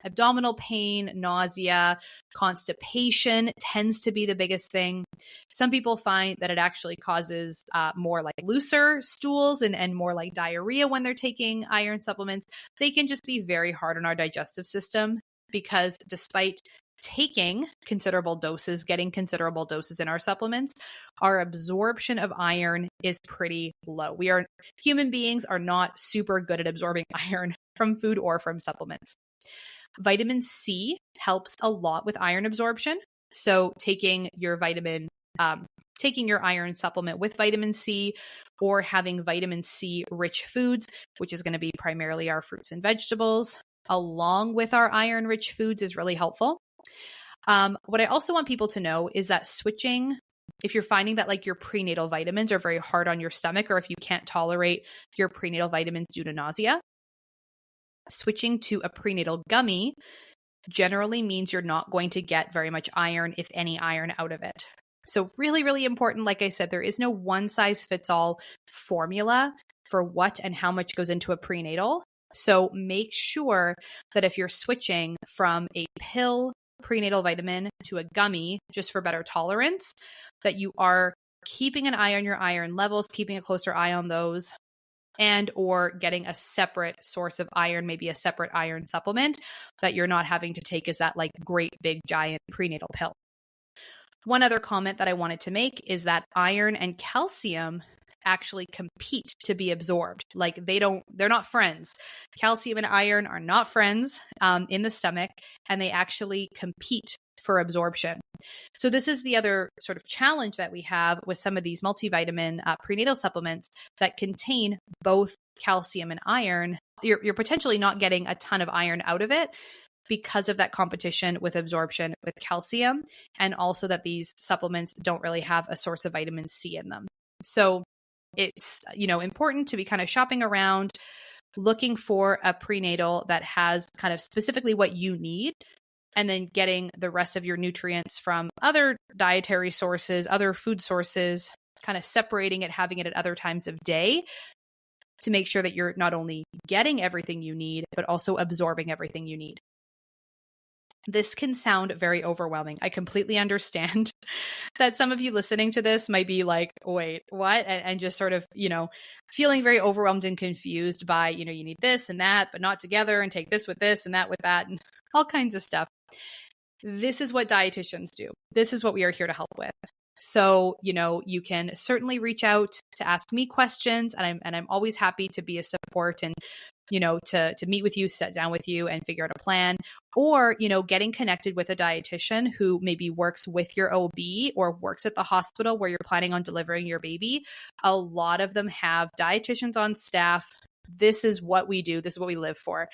abdominal pain, nausea, constipation tends to be the biggest thing. Some people find that it actually causes more like looser stools and more like diarrhea when they're taking iron supplements. They can just be very hard on our digestive system because despite taking considerable doses, getting considerable doses in our supplements, our absorption of iron is pretty low. Human beings are not super good at absorbing iron from food or from supplements. Vitamin C helps a lot with iron absorption. So taking your iron supplement with vitamin C or having vitamin C rich foods, which is going to be primarily our fruits and vegetables, along with our iron rich foods is really helpful. What I also want people to know is that switching, if you're finding that like your prenatal vitamins are very hard on your stomach, or if you can't tolerate your prenatal vitamins due to nausea, switching to a prenatal gummy generally means you're not going to get very much iron, if any iron, out of it. So really, really important. Like I said, there is no one size fits all formula for what and how much goes into a prenatal. So make sure that if you're switching from a pill prenatal vitamin to a gummy just for better tolerance, that you are keeping an eye on your iron levels, keeping a closer eye on those, and or getting a separate source of iron, maybe a separate iron supplement that you're not having to take as that like great big giant prenatal pill. One other comment that I wanted to make is that iron and calcium actually compete to be absorbed. Like they're not friends. Calcium and iron are not friends in the stomach, and they actually compete for absorption. So this is the other sort of challenge that we have with some of these multivitamin prenatal supplements that contain both calcium and iron. You're potentially not getting a ton of iron out of it because of that competition with absorption with calcium, and also that these supplements don't really have a source of vitamin C in them. So it's, important to be kind of shopping around, looking for a prenatal that has kind of specifically what you need, and then getting the rest of your nutrients from other dietary sources, other food sources, kind of separating it, having it at other times of day to make sure that you're not only getting everything you need, but also absorbing everything you need. This can sound very overwhelming. I completely understand that some of you listening to this might be like, wait, what? And just sort of, feeling very overwhelmed and confused by, you need this and that, but not together, and take this with this and that with that, and all kinds of stuff. This is what dietitians do. This is what we are here to help with. So, you can certainly reach out to ask me questions, and I'm always happy to be a support and, to meet with you, sit down with you and figure out a plan, or, getting connected with a dietitian who maybe works with your OB or works at the hospital where you're planning on delivering your baby. A lot of them have dietitians on staff. This is what we do. This is what we live for.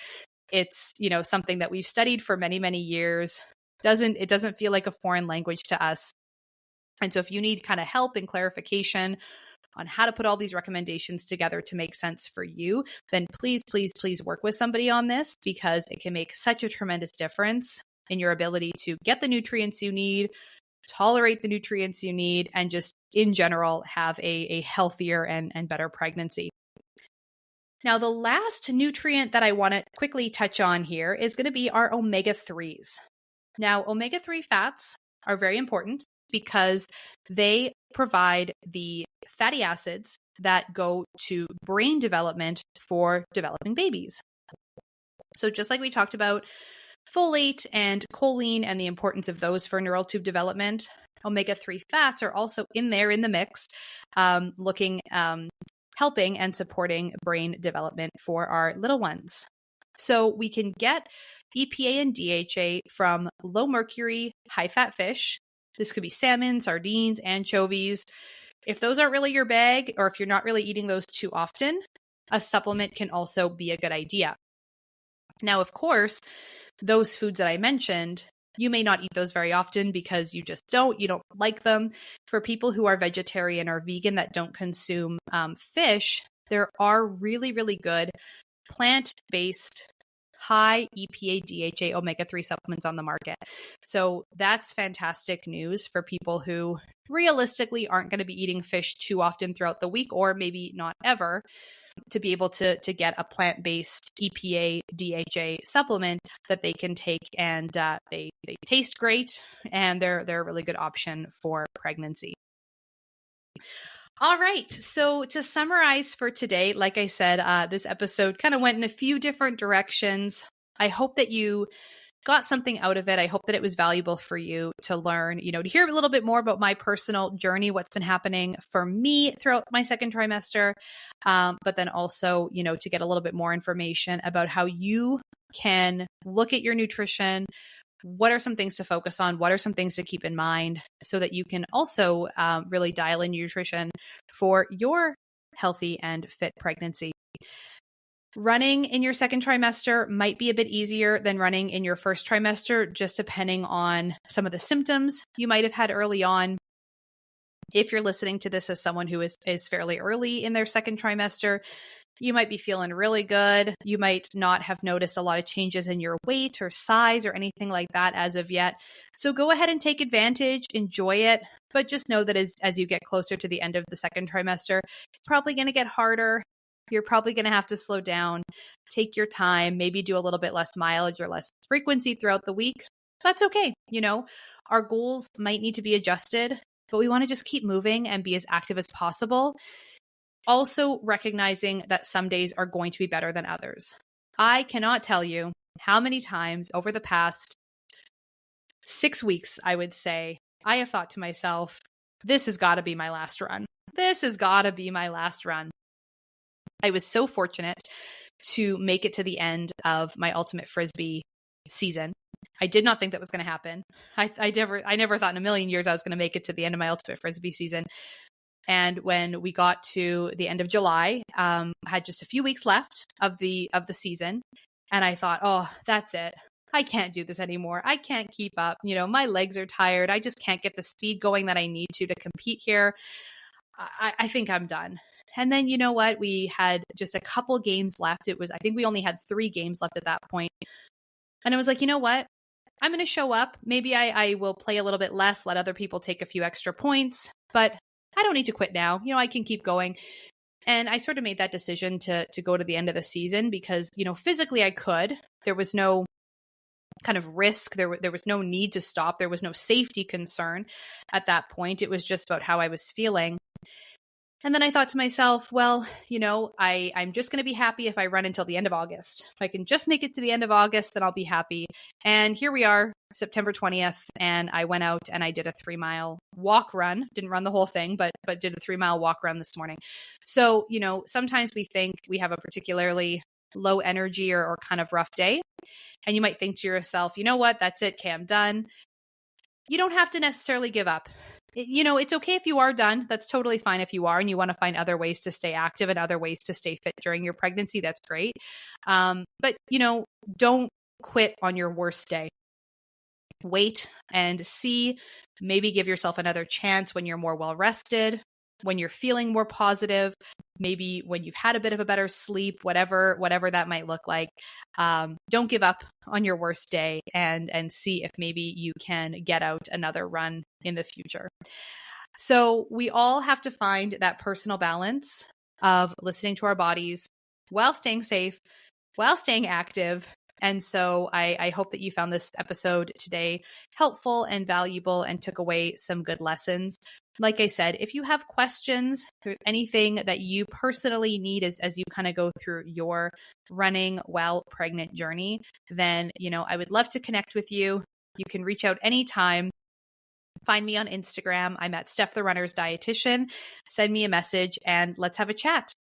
It's, something that we've studied for many, many years. It doesn't feel like a foreign language to us. And so if you need kind of help and clarification on how to put all these recommendations together to make sense for you, then please, please, please work with somebody on this, because it can make such a tremendous difference in your ability to get the nutrients you need, tolerate the nutrients you need, and just in general have a healthier and better pregnancy. Now, the last nutrient that I want to quickly touch on here is going to be our omega-3s. Now, omega-3 fats are very important because they provide the fatty acids that go to brain development for developing babies. So just like we talked about folate and choline and the importance of those for neural tube development, omega-3 fats are also in there in the mix, helping and supporting brain development for our little ones. So we can get EPA and DHA from low mercury, high fat fish. This could be salmon, sardines, anchovies. If those aren't really your bag, or if you're not really eating those too often, a supplement can also be a good idea. Now, of course, those foods that I mentioned, you may not eat those very often because you don't like them. For people who are vegetarian or vegan that don't consume fish, there are really, really good plant-based high EPA, DHA, omega-3 supplements on the market. So that's fantastic news for people who realistically aren't going to be eating fish too often throughout the week, or maybe not ever, to be able to get a plant-based EPA, DHA supplement that they can take, and they taste great, and they're a really good option for pregnancy. All right. So to summarize for today, like I said, this episode kind of went in a few different directions. I hope that you got something out of it. I hope that it was valuable for you to learn, to hear a little bit more about my personal journey, what's been happening for me throughout my second trimester, but then also, to get a little bit more information about how you can look at your nutrition. What are some things to focus on? What are some things to keep in mind so that you can also really dial in nutrition for your healthy and fit pregnancy? Running in your second trimester might be a bit easier than running in your first trimester, just depending on some of the symptoms you might have had early on. If you're listening to this as someone who is fairly early in their second trimester, you might be feeling really good. You might not have noticed a lot of changes in your weight or size or anything like that as of yet. So go ahead and take advantage, enjoy it, but just know that as you get closer to the end of the second trimester, it's probably going to get harder. You're probably going to have to slow down, take your time, maybe do a little bit less mileage or less frequency throughout the week. That's okay. Our goals might need to be adjusted, but we want to just keep moving and be as active as possible. Also recognizing that some days are going to be better than others. I cannot tell you how many times over the past 6 weeks, I would say, I have thought to myself, this has got to be my last run. This has got to be my last run. I was so fortunate to make it to the end of my Ultimate Frisbee season. I did not think that was going to happen. I never thought in a million years I was going to make it to the end of my Ultimate Frisbee season. And when we got to the end of July, I had just a few weeks left of the season. And I thought, oh, that's it. I can't do this anymore. I can't keep up. My legs are tired. I just can't get the speed going that I need to compete here. I think I'm done. And then, you know what? We had just a couple games left. I think we only had 3 games left at that point. And I was like, you know what? I'm going to show up. Maybe I will play a little bit less, let other people take a few extra points, but I don't need to quit now. I can keep going. And I sort of made that decision to go to the end of the season because, physically I could. There was no kind of risk. There was no need to stop. There was no safety concern at that point. It was just about how I was feeling. And then I thought to myself, well, I'm just going to be happy if I run until the end of August. If I can just make it to the end of August, then I'll be happy. And here we are, September 20th, and I went out and I did a 3-mile walk run. Didn't run the whole thing, but did a 3-mile walk run this morning. So, sometimes we think we have a particularly low energy or kind of rough day. And you might think to yourself, you know what, that's it, okay, I'm done. You don't have to necessarily give up. It's okay if you are done. That's totally fine if you are and you want to find other ways to stay active and other ways to stay fit during your pregnancy. That's great. But don't quit on your worst day. Wait and see. Maybe give yourself another chance when you're more well rested. when you're feeling more positive, maybe when you've had a bit of a better sleep, whatever that might look like. Don't give up on your worst day, and see if maybe you can get out another run in the future. So we all have to find that personal balance of listening to our bodies while staying safe, while staying active. And so I hope that you found this episode today helpful and valuable and took away some good lessons. Like I said, if you have questions, if there's anything that you personally need as you kind of go through your running while pregnant journey, then, I would love to connect with you. You can reach out anytime. Find me on Instagram. I'm at Steph the Runner's Dietitian. Send me a message and let's have a chat.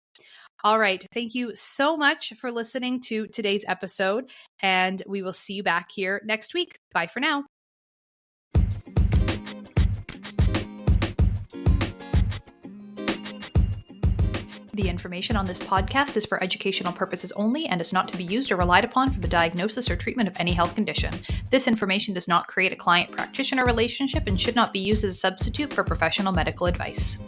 All right. Thank you so much for listening to today's episode, and we will see you back here next week. Bye for now. The information on this podcast is for educational purposes only and is not to be used or relied upon for the diagnosis or treatment of any health condition. This information does not create a client-practitioner relationship and should not be used as a substitute for professional medical advice.